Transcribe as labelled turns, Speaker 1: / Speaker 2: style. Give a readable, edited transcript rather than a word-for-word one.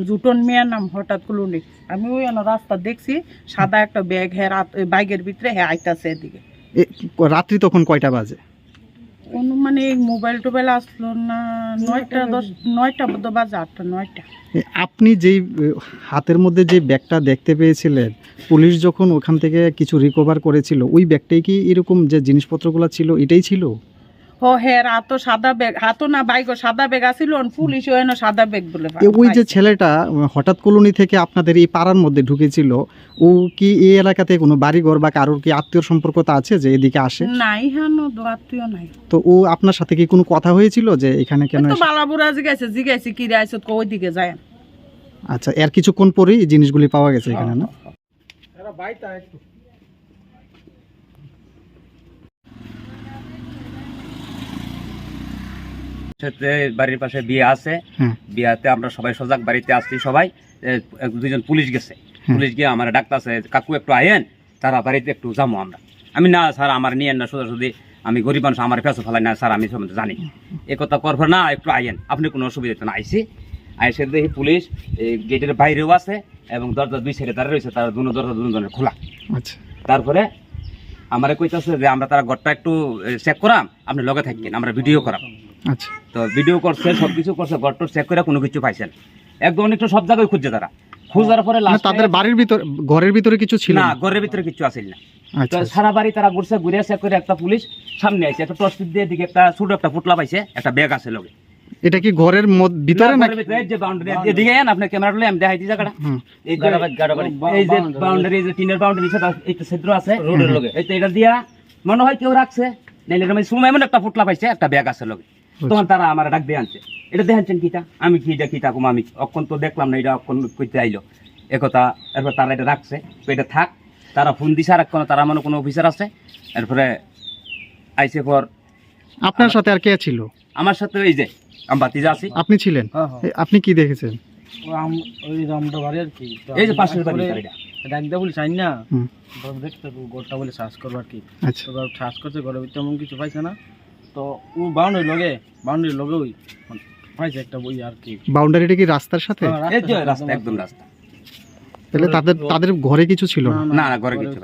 Speaker 1: জুটন মিয়ার নাম হঠাৎ করলো আমি ওই রাস্তা দেখছি সাদা একটা ব্যাগ বাইকের ভিতরে আইতাছে এদিকে।
Speaker 2: রাত্রি তখন কয়টা বাজে?
Speaker 1: কোন মানে মোবাইল টোবাইল আসলো না, 9টা বাজে, 8টা 9টা।
Speaker 2: আপনি যেই হাতের মধ্যে যে ব্যাগটা দেখতে পেয়েছিলেন, পুলিশ যখন ওখান থেকে কিছু রিকভার করেছিল, ওই ব্যাগটাই কি এরকম যে জিনিসপত্রগুলো ছিল এটাই ছিল?
Speaker 1: ও হ্যাঁ, হাতো সাদা ব্যাগ, হাতো না বাইক সাদা ব্যাগ আসিল, পুলিশ সাদা ব্যাগ বলে।
Speaker 2: ওই যে ছেলেটা হঠাৎ কলোনি থেকে আপনাদের এই পাড়ার মধ্যে ঢুকেছিল, ও কি এই এলাকাতে কোনো বাড়িঘর বা কারোর কি আত্মীয় সম্পর্কতা আছে যে এদিকে আসে?
Speaker 1: নাই, হ্যাঁ আত্মীয় নাই।
Speaker 2: তো ও আপনার সাথে কি কোনো কথা হয়েছিল যে এখানে কেন?
Speaker 1: বালাবুরা জিগাইছে কি রে আইছত, ওই দিকে যায়।
Speaker 2: আচ্ছা, এর কিছুক্ষণ পরেই এই জিনিসগুলি পাওয়া গেছে এখানে, না?
Speaker 3: বাড়ির পাশে বিয়ে আছে, বিয়াতে আমরা সবাই সজাগ বাড়িতে আসছি, সবাই 2জন পুলিশ গেছে, পুলিশ গিয়ে আমার ডাকতেছে, কাকু একটু আয়েন, তারা বাড়িতে একটু যাবো আমরা। আমি না স্যার আমার নিয়েন না, সোজাসুজি আমি গরিব মানুষ, আমার পেছো ফেলাই না স্যার, আমি সম্বন্ধে জানি এ কথা করবো না, একটু আয়েন, আপনি কোনো অসুবিধা না। আইসে দেখি পুলিশ গেটের বাইরেও আছে এবং দরজা 2 সাইডে দাঁড়িয়ে রয়েছে, তারা দরজা দুজনের খোলা।
Speaker 2: আচ্ছা,
Speaker 3: তারপরে আমার কইতাছে যে আমরা তারা ঘরটা একটু চেক করাম, আপনি লগে থাকেন, আমরা ভিডিও করাম।
Speaker 2: আচ্ছা,
Speaker 3: তো ভিডিও করছে, সবকিছু করছে, ঘরটা চেক করে কোনো কিছু পাইছেন। একদম একটু সব জায়গায় খুঁজছে তারা, খোঁজার পরে
Speaker 2: তাদের বাড়ির ভিতর, ঘরের ভিতরে কিছু ছিল
Speaker 3: না, ঘরের ভিতরে কিছু আসেন না।
Speaker 2: আচ্ছা,
Speaker 3: সারা বাড়ি তারা ঘুরছে, ঘুরে চেক করে একটা পুলিশ সামনে আইছে, একটা টর্চ দিয়ে দিকে একটা ছোট একটা পুটলা পাইছে, একটা ব্যাগ আছে লগে।
Speaker 2: এটা কি ঘরের ভিতরে না?
Speaker 3: যে বাউন্ডারি এদিকে আন, আপনি ক্যামেরা লয়ে আমি দেখাই দিই জায়গাটা। এই যে বাউন্ডারি, যে টিনের বাউন্ডারি আছে, একটা ছিদ্র আছে রোডের লগে, এই তো এটা দিয়া মনে হয় কেউ রাখছে, নাইলে মানে সময় এমন একটা পুটলা পাইছে, একটা ব্যাগ আছে লগে। তখন তারা আমার ডাক দিয়ে আনছে, এটা দেখাচ্ছেন কিটা, আমি কি এটা কিটা কুম, আমি অক্ষণ তো দেখলাম না, এটা অক্ষণ কইতে আইলো একথা। এরপর তারা এটা রাখছে, তো এটা থাক, তারা ফোন দিছে আর তারা মানে কোনো অফিসার আছে। এরপরে আইসে পর
Speaker 2: আপনার সাথে আর কে ছিল?
Speaker 3: আমার সাথে এই যে আমি বাতিজা আছি।
Speaker 2: আপনি ছিলেন? আপনি কি দেখেছেন?
Speaker 4: ওই রামটা বাড়ি আর কি,
Speaker 3: এই যে পাশের বাড়ি
Speaker 4: ডাকদা বলি চাই না, দেখতে গোটা বলে সার্চ করবো আর কি।
Speaker 2: আচ্ছা,
Speaker 4: সার্চ করছে, ঘরের ভিতরে এমন কিছু পাইছে না, তো ও বাউন্ডারি লগে ওই পাইছে একটা বই আর কি।
Speaker 2: বাউন্ডারিটা কি রাস্তার সাথে?
Speaker 3: রাস্তা, একদম রাস্তা।
Speaker 2: তাহলে তাদের ঘরে কিছু ছিল না?
Speaker 3: না, ঘরে কিছু